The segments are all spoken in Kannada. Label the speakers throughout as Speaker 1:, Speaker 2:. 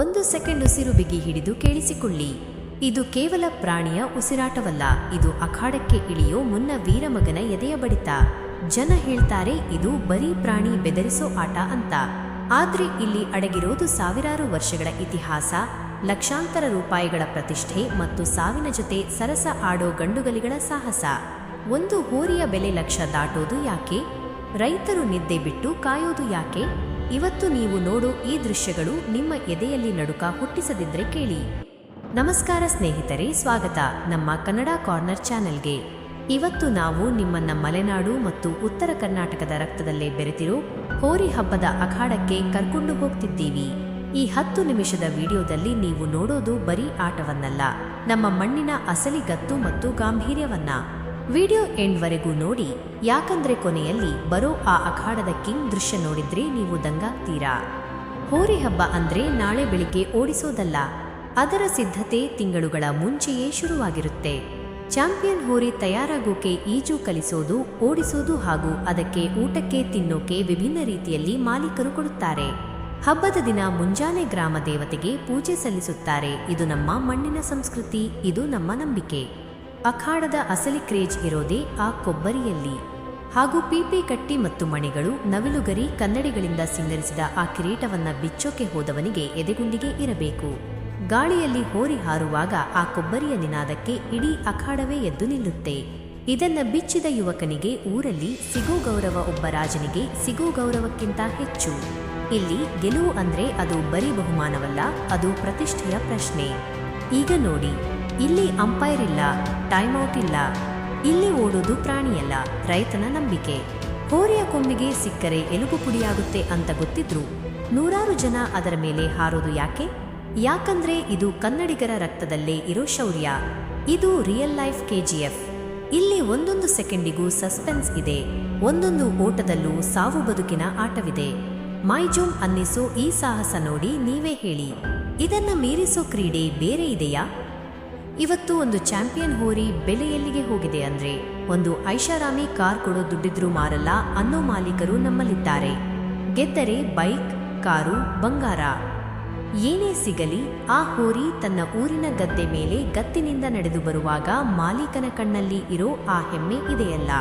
Speaker 1: ಒಂದು ಸೆಕೆಂಡ್ ಉಸಿರು ಬಿಗಿ ಹಿಡಿದು ಕೇಳಿಸಿಕೊಳ್ಳಿ. ಇದು ಕೇವಲ ಪ್ರಾಣಿಯ ಉಸಿರಾಟವಲ್ಲ, ಇದು ಅಖಾಡಕ್ಕೆ ಇಳಿಯೋ ಮುನ್ನ ವೀರಮಗನ ಎದೆಯ ಬಡಿತ. ಜನ ಹೇಳ್ತಾರೆ ಇದು ಬರೀ ಪ್ರಾಣಿ ಬೆದರಿಸೋ ಆಟ ಅಂತ. ಆದ್ರೆ ಇಲ್ಲಿ ಅಡಗಿರೋದು ಸಾವಿರಾರು ವರ್ಷಗಳ ಇತಿಹಾಸ, ಲಕ್ಷಾಂತರ ರೂಪಾಯಿಗಳ ಪ್ರತಿಷ್ಠೆ ಮತ್ತು ಸಾವಿನ ಜೊತೆ ಸರಸ ಆಡೋ ಗಂಡುಗಲಿಗಳ ಸಾಹಸ. ಒಂದು ಹೋರಿಯ ಬೆಲೆ ಲಕ್ಷ ದಾಟೋದು ಯಾಕೆ? ರೈತರು ನಿದ್ದೆ ಬಿಟ್ಟು ಕಾಯೋದು ಯಾಕೆ? ಇವತ್ತು ನೀವು ನೋಡೋ ಈ ದೃಶ್ಯಗಳು ನಿಮ್ಮ ಎದೆಯಲ್ಲಿ ನಡುಕ ಹುಟ್ಟಿಸದಿದ್ರೆ ಕೇಳಿ. ನಮಸ್ಕಾರ ಸ್ನೇಹಿತರೆ, ಸ್ವಾಗತ ನಮ್ಮ ಕನ್ನಡ ಕಾರ್ನರ್ ಚಾನೆಲ್ಗೆ. ಇವತ್ತು ನಾವು ನಿಮ್ಮನ್ನ ಮಲೆನಾಡು ಮತ್ತು ಉತ್ತರ ಕರ್ನಾಟಕದ ರಕ್ತದಲ್ಲೇ ಬೆರೆತಿರೋ ಹೋರಿ ಹಬ್ಬದ ಅಖಾಡಕ್ಕೆ ಕರ್ಕೊಂಡು ಹೋಗ್ತಿದ್ದೀವಿ. ಈ 10 ನಿಮಿಷದ ವಿಡಿಯೋದಲ್ಲಿ ನೀವು ನೋಡೋದು ಬರೀ ಆಟವನ್ನಲ್ಲ, ನಮ್ಮ ಮಣ್ಣಿನ ಅಸಲಿ ಗತ್ತು ಮತ್ತು ಗಾಂಭೀರ್ಯವನ್ನ. ವಿಡಿಯೋ ಎಂಡ್ವರೆಗೂ ನೋಡಿ, ಯಾಕಂದ್ರೆ ಕೊನೆಯಲ್ಲಿ ಬರೋ ಆ ಅಖಾಡದ ಕಿಂಗ್ ದೃಶ್ಯ ನೋಡಿದ್ರೆ ನೀವು ದಂಗಾಗ್ತೀರಾ. ಹೋರಿ ಹಬ್ಬ ಅಂದ್ರೆ ನಾಳೆ ಬೆಳಿಗ್ಗೆ ಓಡಿಸೋದಲ್ಲ, ಅದರ ಸಿದ್ಧತೆ ತಿಂಗಳುಗಳ ಮುಂಚೆಯೇ ಶುರುವಾಗಿರುತ್ತೆ. ಚಾಂಪಿಯನ್ ಹೋರಿ ತಯಾರಾಗೋಕೆ ಈಜು ಕಲಿಸೋದು, ಓಡಿಸೋದು ಹಾಗೂ ಅದಕ್ಕೆ ಊಟಕ್ಕೆ ತಿನ್ನೋಕೆ ವಿಭಿನ್ನ ರೀತಿಯಲ್ಲಿ ಮಾಲೀಕರು ಕೊಡುತ್ತಾರೆ. ಹಬ್ಬದ ದಿನ ಮುಂಜಾನೆ ಗ್ರಾಮ ದೇವತೆಗೆ ಪೂಜೆ ಸಲ್ಲಿಸುತ್ತಾರೆ. ಇದು ನಮ್ಮ ಮಣ್ಣಿನ ಸಂಸ್ಕೃತಿ, ಇದು ನಮ್ಮ ನಂಬಿಕೆ. ಅಖಾಡದ ಅಸಲಿ ಕ್ರೇಜ್ ಇರೋದೇ ಆ ಕೊಬ್ಬರಿಯಲ್ಲಿ, ಹಾಗೂ ಪೀಪಿ ಕಟ್ಟಿ ಮತ್ತು ಮಣಿಗಳು, ನವಿಲುಗರಿ, ಕನ್ನಡಿಗಳಿಂದ ಸಿಂಗರಿಸಿದ ಆ ಕಿರೀಟವನ್ನ ಬಿಚ್ಚೋಕೆ ಹೋದವನಿಗೆ ಎದೆಗುಂಡಿಗೆ ಇರಬೇಕು. ಗಾಳಿಯಲ್ಲಿ ಹೋರಿ ಹಾರುವಾಗ ಆ ಕೊಬ್ಬರಿಯ ನಿನಾದಕ್ಕೆ ಇಡೀ ಅಖಾಡವೇ ಎದ್ದು ನಿಲ್ಲುತ್ತೆ. ಇದನ್ನ ಬಿಚ್ಚಿದ ಯುವಕನಿಗೆ ಊರಲ್ಲಿ ಸಿಗೋ ಗೌರವ ಒಬ್ಬ ರಾಜನಿಗೆ ಸಿಗೋ ಗೌರವಕ್ಕಿಂತ ಹೆಚ್ಚು. ಇಲ್ಲಿ ಗೆಲುವು ಅಂದ್ರೆ ಅದು ಬರೀ ಬಹುಮಾನವಲ್ಲ, ಅದು ಪ್ರತಿಷ್ಠೆಯ ಪ್ರಶ್ನೆ. ಈಗ ನೋಡಿ, ಇಲ್ಲಿ ಅಂಪೈರ್ ಇಲ್ಲ, ಟೈಮ್ ಔಟ್ ಇಲ್ಲ, ಇಲ್ಲಿ ಓಡೋದು ಪ್ರಾಣಿಯಲ್ಲ, ರೈತನ ನಂಬಿಕೆ. ಹೋರಿಯ ಕೊಂಬಿಗೆ ಸಿಕ್ಕರೆ ಎಲುಬು ಪುಡಿಯಾಗುತ್ತೆ ಅಂತ ಗೊತ್ತಿದ್ರು ನೂರಾರು ಜನ ಅದರ ಮೇಲೆ ಹಾರೋದು ಯಾಕೆ? ಯಾಕಂದ್ರೆ ಇದು ಕನ್ನಡಿಗರ ರಕ್ತದಲ್ಲೇ ಇರೋ ಶೌರ್ಯ. ಇದು ರಿಯಲ್ ಲೈಫ್ KGF. ಇಲ್ಲಿ ಒಂದೊಂದು ಸೆಕೆಂಡಿಗೂ ಸಸ್ಪೆನ್ಸ್ ಇದೆ, ಒಂದೊಂದು ಓಟದಲ್ಲೂ ಸಾವು ಬದುಕಿನ ಆಟವಿದೆ. ಮೈಜೂಮ್ ಅನ್ನಿಸೋ ಈ ಸಾಹಸ ನೋಡಿ ನೀವೇ ಹೇಳಿ, ಇದನ್ನ ಮೀರಿಸೋ ಕ್ರೀಡೆ ಬೇರೆ ಇದೆಯಾ? ಇವತ್ತು ಒಂದು ಚಾಂಪಿಯನ್ ಹೋರಿ ಬೆಲೆ ಎಲ್ಲಿಗೆ ಹೋಗಿದೆ ಅಂದ್ರೆ, ಒಂದು ಐಷಾರಾಮಿ ಕಾರ್ ಕೊಡೋ ದುಡ್ಡಿದ್ರೂ ಮಾರಲ್ಲ ಅನ್ನೋ ಮಾಲೀಕರು ನಮ್ಮಲ್ಲಿದ್ದಾರೆ. ಗೆದ್ದರೆ ಬೈಕ್, ಕಾರು, ಬಂಗಾರ ಏನೇ ಸಿಗಲಿ, ಆ ಹೋರಿ ತನ್ನ ಊರಿನ ಗದ್ದೆ ಮೇಲೆ ಗತ್ತಿನಿಂದ ನಡೆದು ಬರುವಾಗ ಮಾಲೀಕನ ಕಣ್ಣಲ್ಲಿ ಇರೋ ಆ ಹೆಮ್ಮೆ ಇದೆಯಲ್ಲ,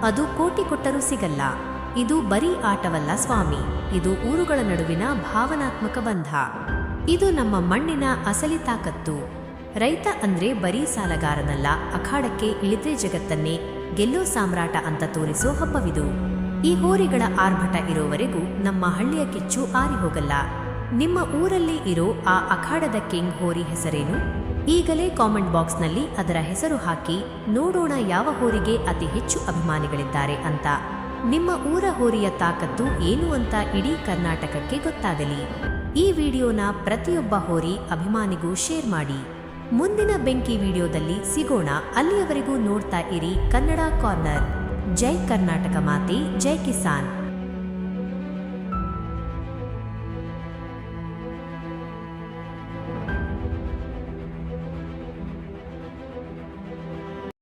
Speaker 1: ಅದು ಕೋಟಿ ಕೊಟ್ಟರೂ ಸಿಗಲ್ಲ. ಇದು ಬರೀ ಆಟವಲ್ಲ ಸ್ವಾಮಿ, ಇದು ಊರುಗಳ ನಡುವಿನ ಭಾವನಾತ್ಮಕ ಬಂಧ. ಇದು ನಮ್ಮ ಮಣ್ಣಿನ ಅಸಲಿ ತಾಕತ್ತು. ರೈತ ಅಂದ್ರೆ ಬರೀ ಸಾಲಗಾರನಲ್ಲ, ಅಖಾಡಕ್ಕೆ ಇಳಿದ್ರೆ ಜಗತ್ತನ್ನೇ ಗೆಲ್ಲೋ ಸಾಮ್ರಾಟ ಅಂತ ತೋರಿಸೋ ಹಬ್ಬವಿದು. ಈ ಹೋರಿಗಳ ಆರ್ಭಟ ಇರೋವರೆಗೂ ನಮ್ಮ ಹಳ್ಳಿಯ ಕಿಚ್ಚು ಆರಿ ಹೋಗಲ್ಲ. ನಿಮ್ಮ ಊರಲ್ಲಿ ಇರೋ ಆ ಅಖಾಡದ ಕಿಂಗ್ ಹೋರಿ ಹೆಸರೇನು? ಈಗಲೇ ಕಾಮೆಂಟ್ ಬಾಕ್ಸ್ನಲ್ಲಿ ಅದರ ಹೆಸರು ಹಾಕಿ, ನೋಡೋಣ ಯಾವ ಹೋರಿಗೆ ಅತಿ ಹೆಚ್ಚು ಅಭಿಮಾನಿಗಳಿದ್ದಾರೆ ಅಂತ. ನಿಮ್ಮ ಊರ ಹೋರಿಯ ತಾಕತ್ತು ಏನು ಅಂತ ಇಡೀ ಕರ್ನಾಟಕಕ್ಕೆ ಗೊತ್ತಾಗಲಿ. ಈ ವಿಡಿಯೋನ ಪ್ರತಿಯೊಬ್ಬ ಹೋರಿ ಅಭಿಮಾನಿಗೂ ಶೇರ್ ಮಾಡಿ. ಮುಂದಿನ ಬೆಂಕಿ ವಿಡಿಯೋದಲ್ಲಿ ಸಿಗೋಣ. ಅಲ್ಲಿಯವರೆಗೂ ನೋಡ್ತಾ ಇರಿ ಕನ್ನಡ ಕಾರ್ನರ್. ಜೈ ಕರ್ನಾಟಕ ಮಾತೆ, ಜೈ ಕಿಸಾನ್.